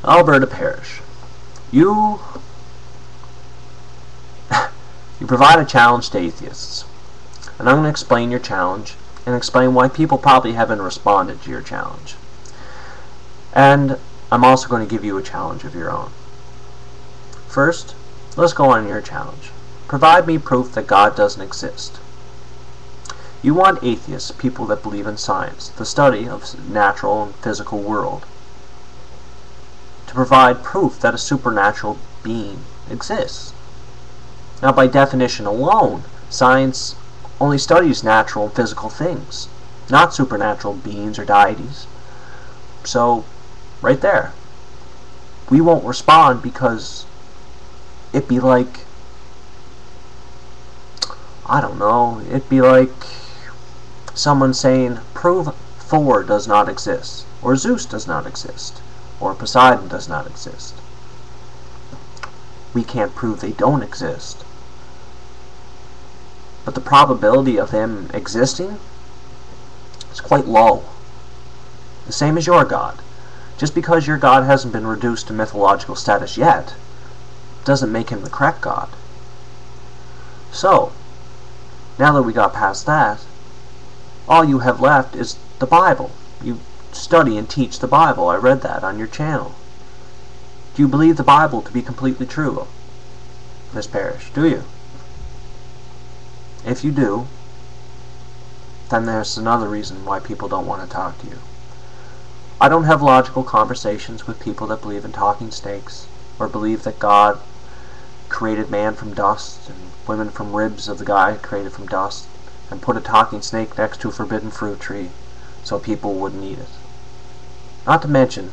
Albertaparish, you you provide a challenge to atheists, and I'm going to explain your challenge and explain why people probably haven't responded to your challenge. And I'm also going to give you a challenge of your own. First, let's go on your challenge. Provide me proof that God doesn't exist. You want atheists, people that believe in science, the study of the natural and physical world, to provide proof that a supernatural being exists. Now, by definition alone, science only studies natural and physical things, not supernatural beings or deities. So, right there, we won't respond because it'd be like, I don't know, it'd be like someone saying, prove Thor does not exist, or Zeus does not exist, or Poseidon does not exist. We can't prove they don't exist. But the probability of them existing is quite low. The same as your God. Just because your God hasn't been reduced to mythological status yet, doesn't make him the correct God. So, now that we got past that, all you have left is the Bible. You study and teach the Bible. I read that on your channel. Do you believe the Bible to be completely true, Miss Parrish? Do you? If you do, then there's another reason why people don't want to talk to you. I don't have logical conversations with people that believe in talking snakes, or believe that God created man from dust and women from ribs of the guy created from dust, and put a talking snake next to a forbidden fruit tree so people wouldn't eat it. Not to mention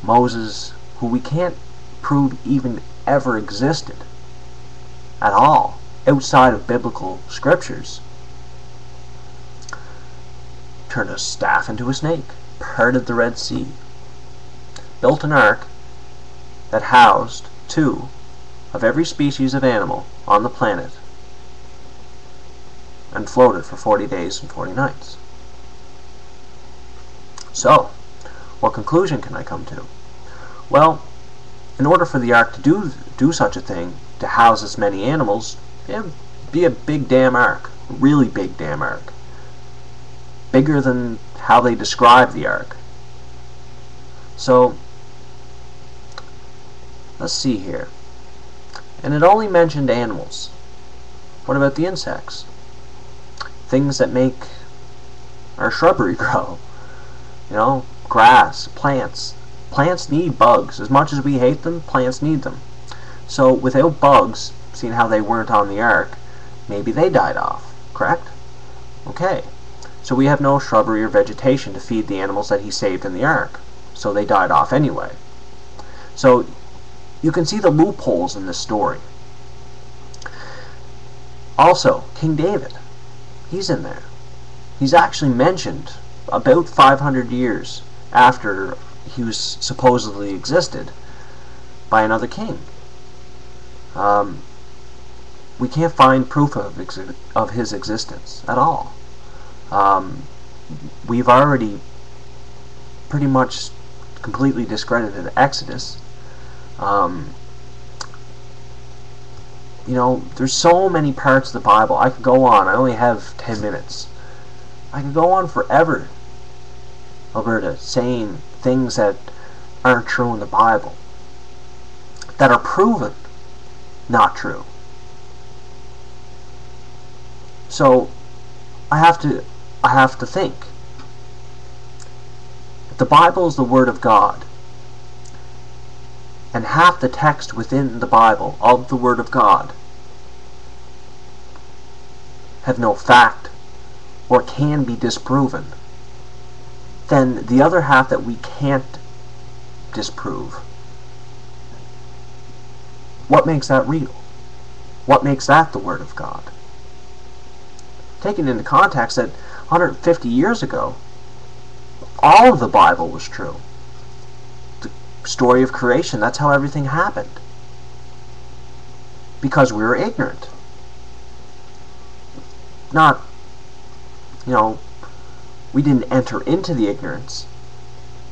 Moses, who we can't prove even ever existed at all outside of biblical scriptures, turned a staff into a snake, parted the Red Sea, built an ark that housed 2 of every species of animal on the planet, and floated for 40 days and 40 nights. So, what conclusion can I come to? Well, in order for the ark to do such a thing, to house as many animals, it would be a big damn ark. A really big damn ark. Bigger than how they describe the ark. So, let's see here. And it only mentioned animals. What about the insects? Things that make our shrubbery grow. You know, grass, plants. Plants need bugs. As much as we hate them, plants need them. So without bugs, seeing how they weren't on the ark, maybe they died off, correct? Okay. So we have no shrubbery or vegetation to feed the animals that he saved in the ark. So they died off anyway. So you can see the loopholes in this story. Also, King David, he's in there. He's actually mentioned about 500 years after he was supposedly existed by another king. We can't find proof of his existence at all. We've already pretty much completely discredited Exodus. You know, there's so many parts of the Bible. I could go on. I only have 10 minutes. I could go on forever, Alberta, saying things that aren't true in the Bible, that are proven not true. So I have to think. If the Bible is the Word of God, and half the text within the Bible of the Word of God have no fact or can be disproven, then the other half that we can't disprove, what makes that real? What makes that the Word of God? Taken into context that 150 years ago, all of the Bible was true. The story of creation, that's how everything happened. Because we were ignorant. Not, you know, we didn't enter into the ignorance.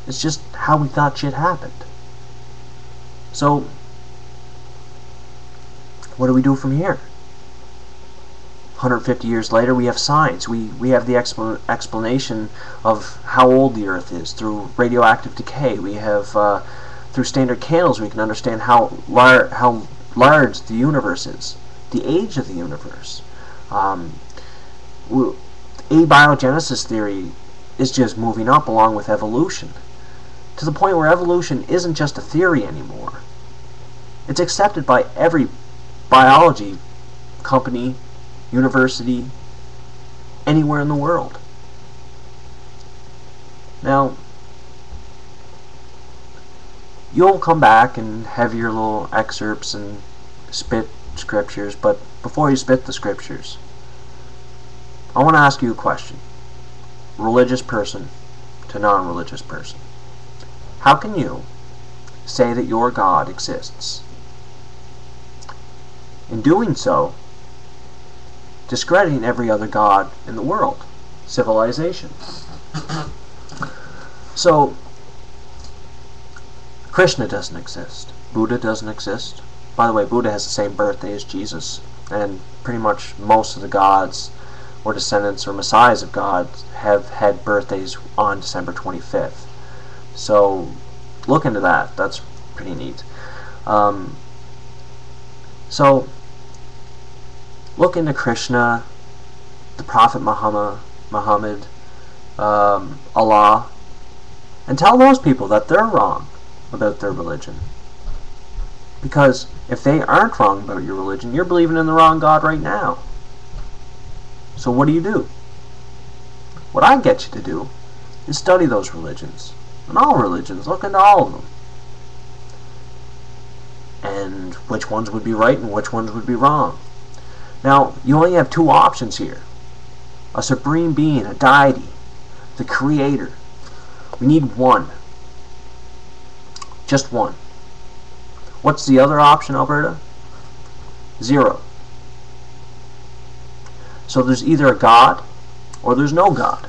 It's just how we thought shit happened. So, what do we do from here? 150 years later, we have science. We have the explanation of how old the Earth is through radioactive decay. We have, through standard candles, we can understand how large the universe is, the age of the universe. Abiogenesis theory is just moving up along with evolution, to the point where evolution isn't just a theory anymore. It's accepted by every biology company, university, anywhere in the world. Now, you'll come back and have your little excerpts and spit scriptures, but before you spit the scriptures, I want to ask you a question. Religious person to non-religious person. How can you say that your God exists? In doing so, discrediting every other god in the world, civilization. So, Krishna doesn't exist. Buddha doesn't exist. By the way, Buddha has the same birthday as Jesus, and pretty much most of the gods or descendants or messiahs of God have had birthdays on December 25th. So, look into that. That's pretty neat. So, look into Krishna, the Prophet Muhammad, Allah, and tell those people that they're wrong about their religion. Because if they aren't wrong about your religion, you're believing in the wrong God right now. So what do? What I get you to do is study those religions. And all religions, look into all of them. And which ones would be right and which ones would be wrong. Now, you only have two options here. A supreme being, a deity, the creator. We need one. Just one. What's the other option, Alberta? Zero. So there's either a God or there's no God.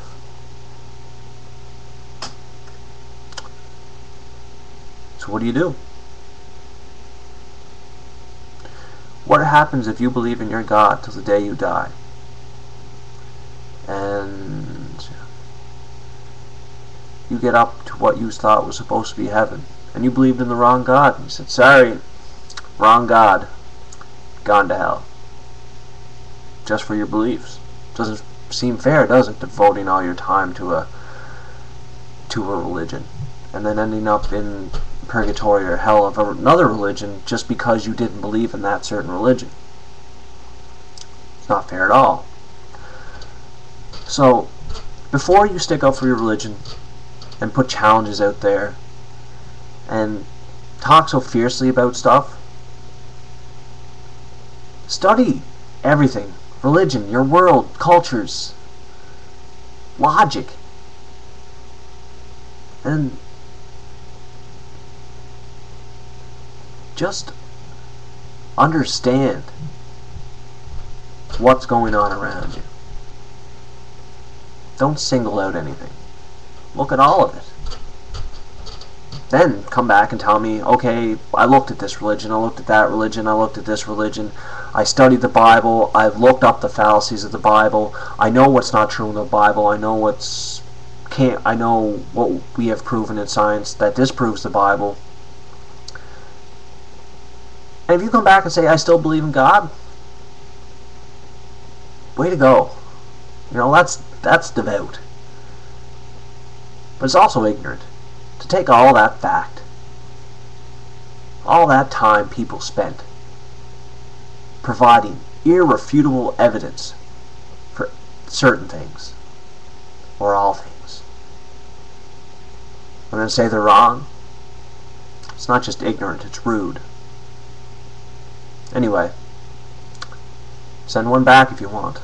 So what do? What happens if you believe in your God till the day you die? And you get up to what you thought was supposed to be heaven. And you believed in the wrong God. And you said, sorry, wrong God. Gone to hell. Just for your beliefs. Doesn't seem fair, does it, devoting all your time to a religion. And then ending up in purgatory or hell of another religion just because you didn't believe in that certain religion. It's not fair at all. So, before you stick up for your religion and put challenges out there and talk so fiercely about stuff, study everything. Religion, your world, cultures, logic. And just understand what's going on around you. Don't single out anything. Look at all of it. Then come back and tell me, okay, I looked at this religion, I looked at that religion, I looked at this religion, I studied the Bible, I've looked up the fallacies of the Bible, I know what's not true in the Bible, I know I know what we have proven in science that disproves the Bible. And if you come back and say, I still believe in God, way to go. You know, that's devout. But it's also ignorant. To take all that fact, all that time people spent providing irrefutable evidence for certain things, or all things, and then say they're wrong, it's not just ignorant, it's rude. Anyway, send one back if you want,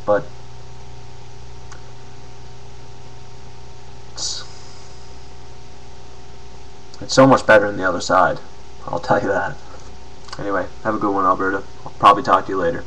but it's so much better than the other side, I'll tell you that. Anyway, have a good one, Alberta. I'll probably talk to you later.